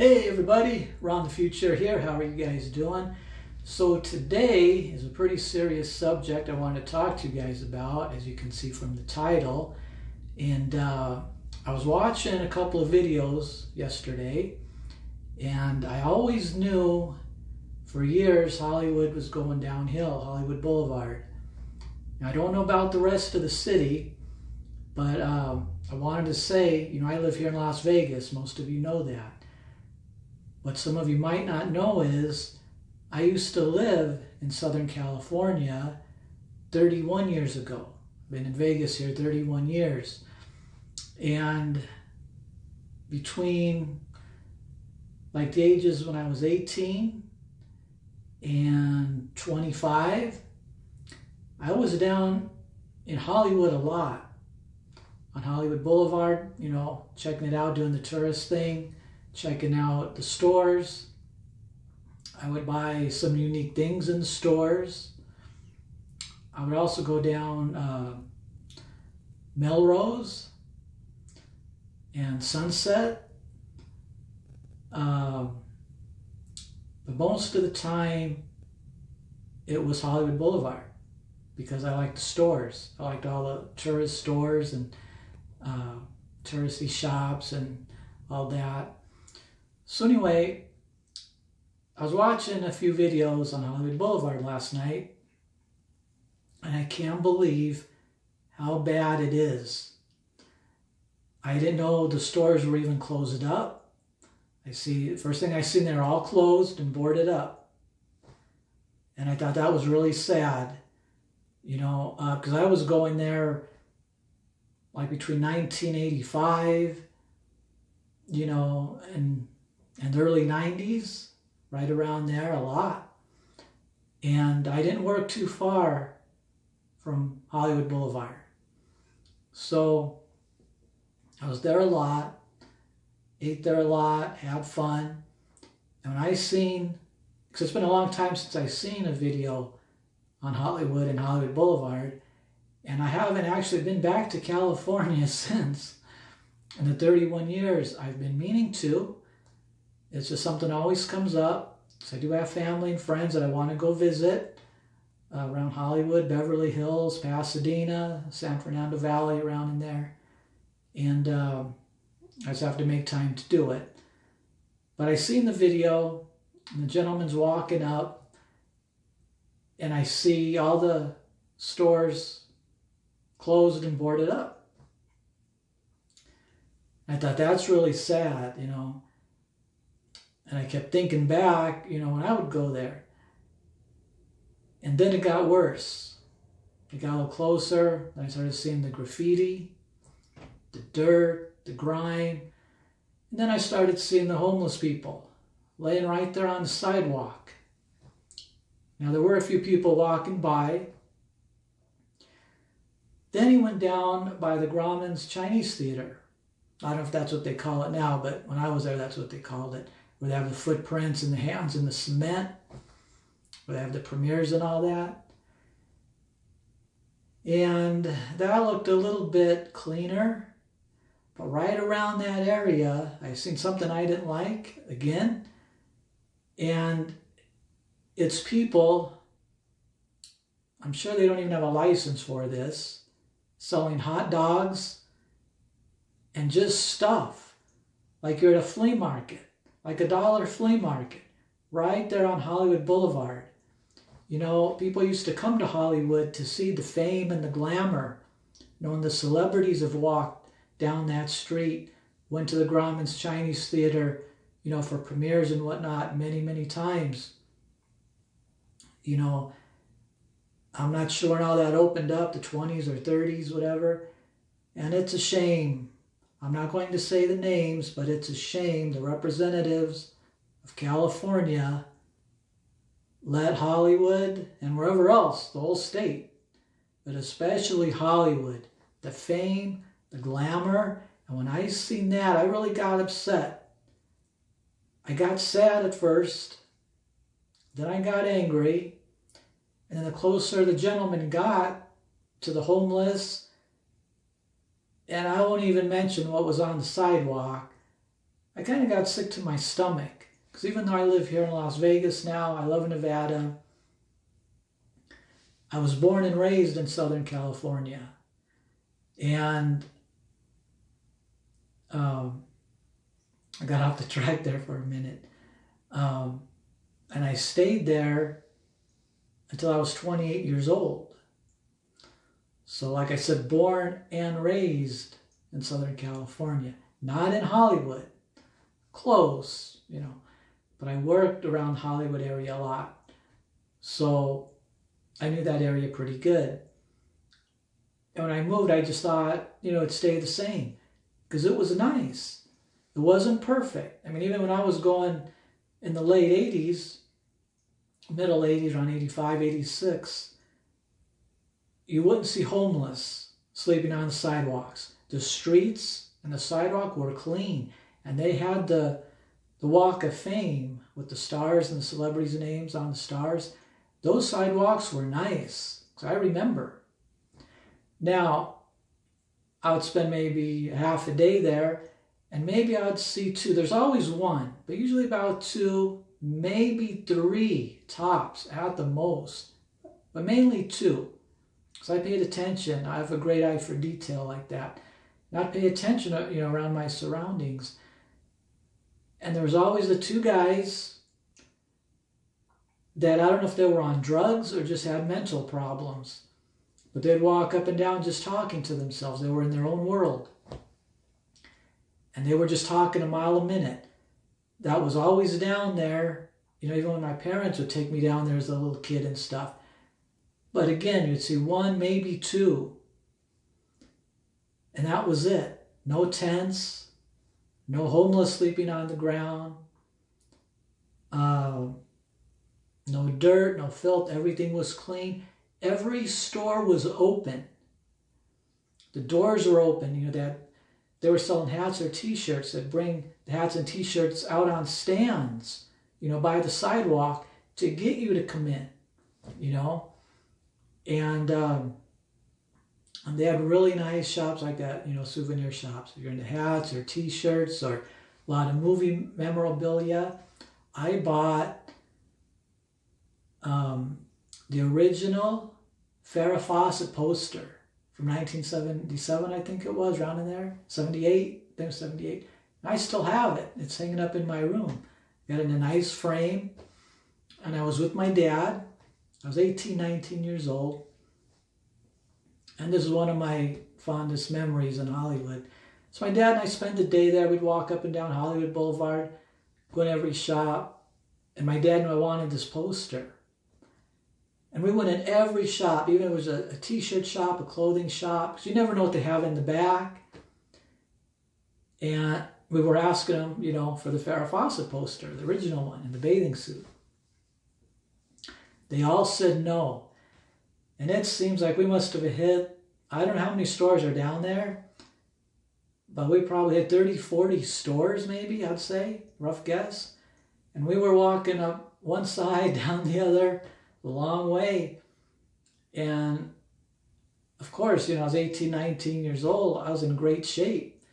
Hey everybody, Ron the Future here. How are you guys doing? So today is a pretty serious subject I want to talk to you guys about, as you can see from the title. And I was watching a couple of videos yesterday, and I always knew for years Hollywood was going downhill, Hollywood Boulevard. Now, I don't know about the rest of the city, but I wanted to say, I live here in Las Vegas. Most of you know that. What some of you might not know is I used to live in Southern California 31 years ago. I've been in Vegas here 31 years. And between like the ages when I was 18 and 25, I was down in Hollywood a lot. On Hollywood Boulevard, checking it out, doing the tourist thing, checking out the stores. I would buy some unique things in the stores. I would also go down Melrose and Sunset. But most of the time, it was Hollywood Boulevard because I liked the stores. I liked all the tourist stores and touristy shops and all that. So anyway, I was watching a few videos on Hollywood Boulevard last night, and I can't believe how bad it is. I didn't know the stores were even closed up. First thing I seen, they're all closed and boarded up. And I thought that was really sad, because I was going there like between 1985, and the early 90s, right around there, a lot. And I didn't work too far from Hollywood Boulevard. So I was there a lot, ate there a lot, had fun. And when because it's been a long time since I've seen a video on Hollywood and Hollywood Boulevard, and I haven't actually been back to California since. In the 31 years I've been meaning to. It's just something that always comes up. So I do have family and friends that I want to go visit around Hollywood, Beverly Hills, Pasadena, San Fernando Valley, around in there. And I just have to make time to do it. But I seen the video, and the gentleman's walking up, and I see all the stores closed and boarded up. I thought, that's really sad, And I kept thinking back, when I would go there. And then it got worse. It got a little closer. Then I started seeing the graffiti, the dirt, the grime. And then I started seeing the homeless people laying right there on the sidewalk. Now, there were a few people walking by. Then he went down by the Grauman's Chinese Theater. I don't know if that's what they call it now, but when I was there, that's what they called it. Where they have the footprints and the hands in the cement. Where they have the premieres and all that. And that looked a little bit cleaner. But right around that area, I seen something I didn't like again. And it's people, I'm sure they don't even have a license for this, selling hot dogs and just stuff, like you're at a flea market, like a dollar flea market, right there on Hollywood Boulevard. People used to come to Hollywood to see the fame and the glamour. And the celebrities have walked down that street, went to the Grauman's Chinese Theater, for premieres and whatnot many, many times. I'm not sure how that opened up, the 20s or 30s, whatever. And it's a shame. I'm not going to say the names, but it's a shame the representatives of California let Hollywood, and wherever else, the whole state, but especially Hollywood, the fame, the glamour. And when I seen that, I really got upset. I got sad at first, then I got angry, and then the closer the gentleman got to the homeless, and I won't even mention what was on the sidewalk, I kind of got sick to my stomach. Because even though I live here in Las Vegas now, I love Nevada, I was born and raised in Southern California. And I got off the track there for a minute. And I stayed there until I was 28 years old. So like I said, born and raised in Southern California. Not in Hollywood. Close, you know. But I worked around the Hollywood area a lot. So I knew that area pretty good. And when I moved, I just thought, you know, it'd stay the same. Because it was nice. It wasn't perfect. I mean, even when I was going in the late 80s, middle 80s, around 85, 86, you wouldn't see homeless sleeping on the sidewalks. The streets and the sidewalk were clean. And they had the Walk of Fame with the stars and the celebrities' names on the stars. Those sidewalks were nice. So I remember. Now, I would spend maybe half a day there, and maybe I would see two. There's always one, but usually about two, maybe three tops at the most, but mainly two. Because I paid attention. I have a great eye for detail like that. And I'd pay attention, you know, around my surroundings. And there was always the two guys that I don't know if they were on drugs or just had mental problems. But they'd walk up and down just talking to themselves. They were in their own world. And they were just talking a mile a minute. That was always down there. You know, even when my parents would take me down there as a little kid and stuff. But again, you'd see one, maybe two. And that was it. No tents. No homeless sleeping on the ground. No dirt, no filth. Everything was clean. Every store was open. The doors were open. You know, they were selling hats or T-shirts. They'd bring the hats and T-shirts out on stands, you know, by the sidewalk to get you to come in, you know. And they had really nice shops like that, you know, souvenir shops. If you're into hats or T-shirts or a lot of movie memorabilia. I bought the original Farrah Fawcett poster from 1977, I think it was, around in there. 78, I think it was 78. And I still have it. It's hanging up in my room. Got it in a nice frame. And I was with my dad. I was 18, 19 years old. And this is one of my fondest memories in Hollywood. So my dad and I spent the day there. We'd walk up and down Hollywood Blvd, go in every shop. And my dad knew I wanted this poster. And we went in every shop, even if it was a T-shirt shop, a clothing shop, because you never know what they have in the back. And we were asking them, you know, for the Farrah Fawcett poster, the original one, in the bathing suit. They all said no. And it seems like we must have hit, I don't know how many stores are down there, but we probably hit 30, 40 stores maybe, I'd say, rough guess. And we were walking up one side, down the other, a long way. And of course, you know, I was 18, 19 years old. I was in great shape.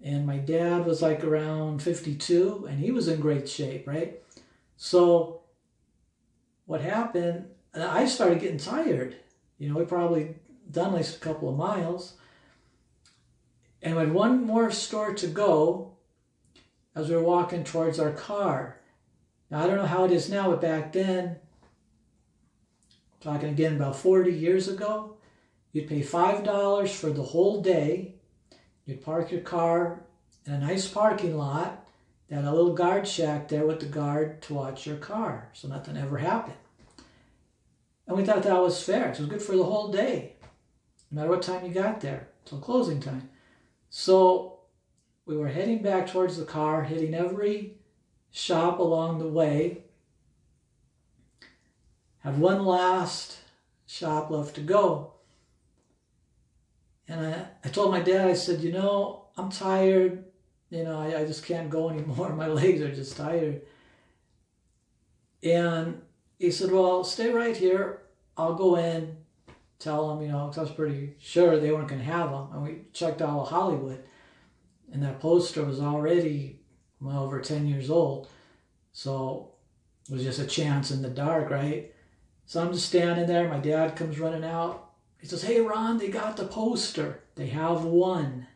And my dad was like around 52, and he was in great shape, right? So what happened, I started getting tired. You know, we probably done like a couple of miles. And we had one more store to go as we were walking towards our car. Now, I don't know how it is now, but back then, talking again about 40 years ago, you'd pay $5 for the whole day. You'd park your car in a nice parking lot. They had a little guard shack there with the guard to watch your car, so nothing ever happened. And we thought that was fair. It was good for the whole day, no matter what time you got there, till closing time. So we were heading back towards the car, hitting every shop along the way. Had one last shop left to go. And I told my dad, I said, you know, I'm tired. You know, I just can't go anymore. My legs are just tired. And he said, well, stay right here. I'll go in, tell them, you know, because I was pretty sure they weren't going to have them. And we checked all of Hollywood. And that poster was already I'm over 10 years old. So it was just a chance in the dark, right? So I'm just standing there. My dad comes running out. He says, "Hey, Ron, they got the poster. They have one."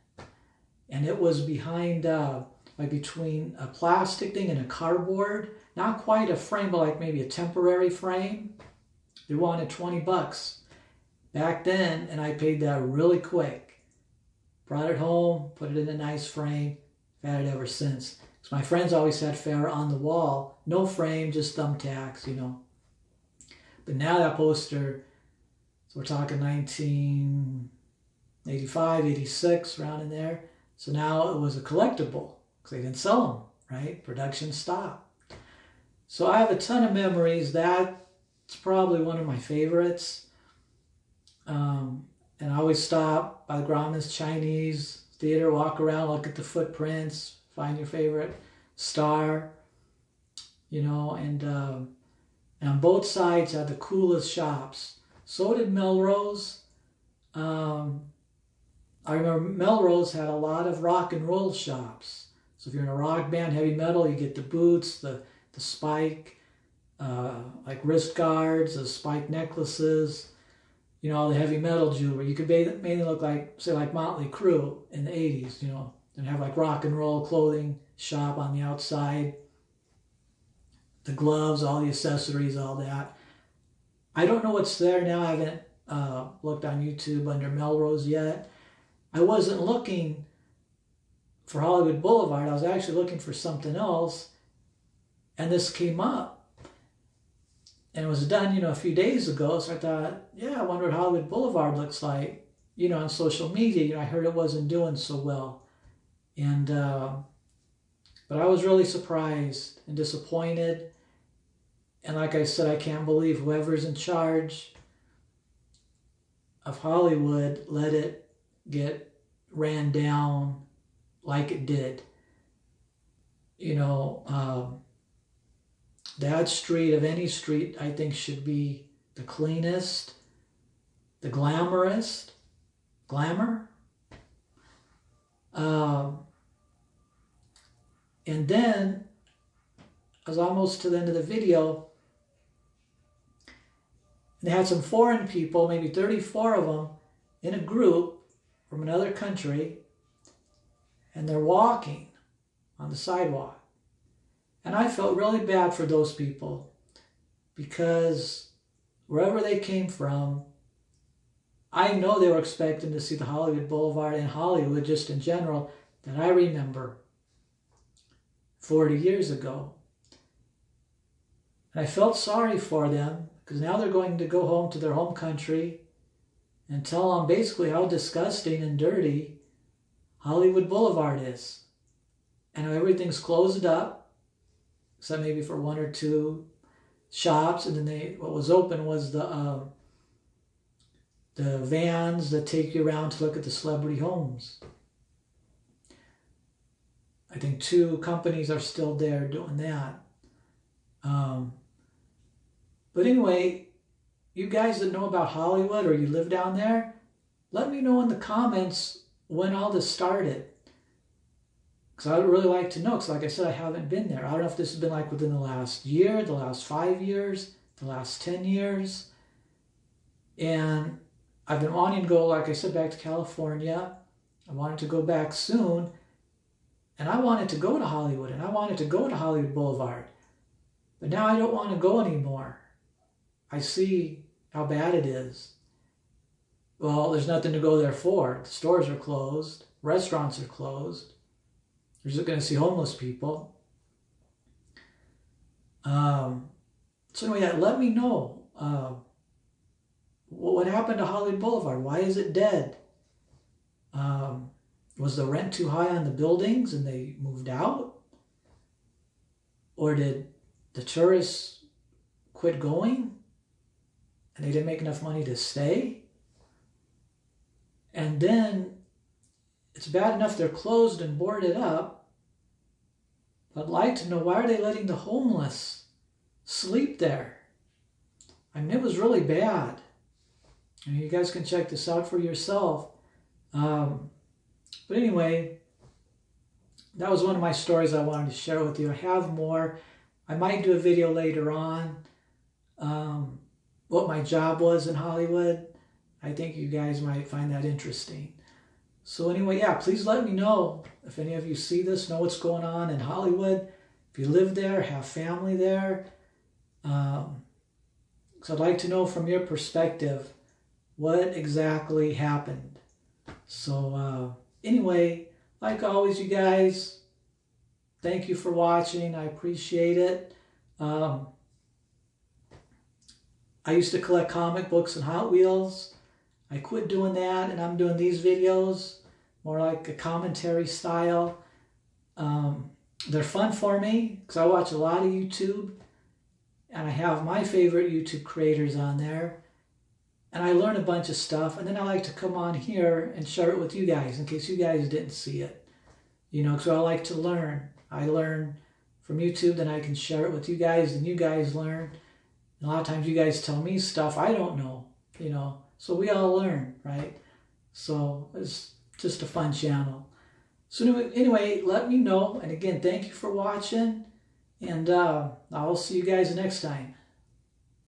And it was behind, like between a plastic thing and a cardboard. Not quite a frame, but like maybe a temporary frame. They wanted $20 back then, and I paid that really quick. Brought it home, put it in a nice frame. I've had it ever since. Because my friends always had Farrah on the wall. No frame, just thumbtacks, you know. But now that poster, so we're talking 1985, 86, around in there. So now it was a collectible because they didn't sell them, right? Production stopped. So I have a ton of memories. That's probably one of my favorites. And I always stop by the Grauman's Chinese Theater, walk around, look at the footprints, find your favorite star, you know, and on both sides had the coolest shops. So did Melrose. I remember Melrose had a lot of rock and roll shops. So if you're in a rock band, heavy metal, you get the boots, the spike, like wrist guards, the spike necklaces, you know, all the heavy metal jewelry. You could mainly look like, say, like Motley Crue in the 80s, you know, and have like rock and roll clothing shop on the outside. The gloves, all the accessories, all that. I don't know what's there now. I haven't looked on YouTube under Melrose yet. I wasn't looking for Hollywood Boulevard. I was actually looking for something else, and this came up. And it was done, you know, a few days ago, so I thought, yeah, I wonder what Hollywood Boulevard looks like, you know, on social media. You know, I heard it wasn't doing so well. And, but I was really surprised and disappointed. And like I said, I can't believe whoever's in charge of Hollywood let it get ran down like it did. You know, that street of any street, I think, should be the cleanest, the glamour. And then, I was almost to the end of the video, they had some foreign people, maybe 34 of them, in a group from another country, and they're walking on the sidewalk. And I felt really bad for those people because wherever they came from, I know they were expecting to see the Hollywood Boulevard and Hollywood just in general that I remember 40 years ago. And I felt sorry for them because now they're going to go home to their home country and tell them basically how disgusting and dirty Hollywood Boulevard is. And everything's closed up, except maybe for one or two shops. And then what was open was the vans that take you around to look at the celebrity homes. I think 2 companies are still there doing that. But anyway, you guys that know about Hollywood or you live down there, let me know in the comments when all this started. Because I would really like to know, because like I said, I haven't been there. I don't know if this has been like within the last year, the last 5 years, the last 10 years. And I've been wanting to go, like I said, back to California. I wanted to go back soon. And I wanted to go to Hollywood, and I wanted to go to Hollywood Boulevard. But now I don't want to go anymore. I see how bad it is. Well, there's nothing to go there for. The stores are closed. Restaurants are closed. You're just going to see homeless people. So anyway, let me know. What happened to Hollywood Boulevard? Why is it dead? Was the rent too high on the buildings and they moved out? Or did the tourists quit going and they didn't make enough money to stay? And then it's bad enough they're closed and boarded up, but I'd like to know, why are they letting the homeless sleep there? I mean, it was really bad. I mean, you guys can check this out for yourself. But anyway, that was one of my stories I wanted to share with you. I have more. I might do a video later on, what my job was in Hollywood. I think you guys might find that interesting. So anyway, yeah, please let me know if any of you see this, know what's going on in Hollywood. If you live there, have family there. So I'd like to know from your perspective what exactly happened. So anyway, like always, you guys, thank you for watching. I appreciate it. I used to collect comic books and Hot Wheels. I quit doing that, and I'm doing these videos more like a commentary style. They're fun for me because I watch a lot of YouTube, and I have my favorite YouTube creators on there, and I learn a bunch of stuff, and then I like to come on here and share it with you guys in case you guys didn't see it. You know, because I like to learn. I learn from YouTube, then I can share it with you guys, and you guys learn. And a lot of times you guys tell me stuff I don't know, you know. So we all learn, right? So it's just a fun channel. So anyway, let me know. And again, thank you for watching. And I'll see you guys next time.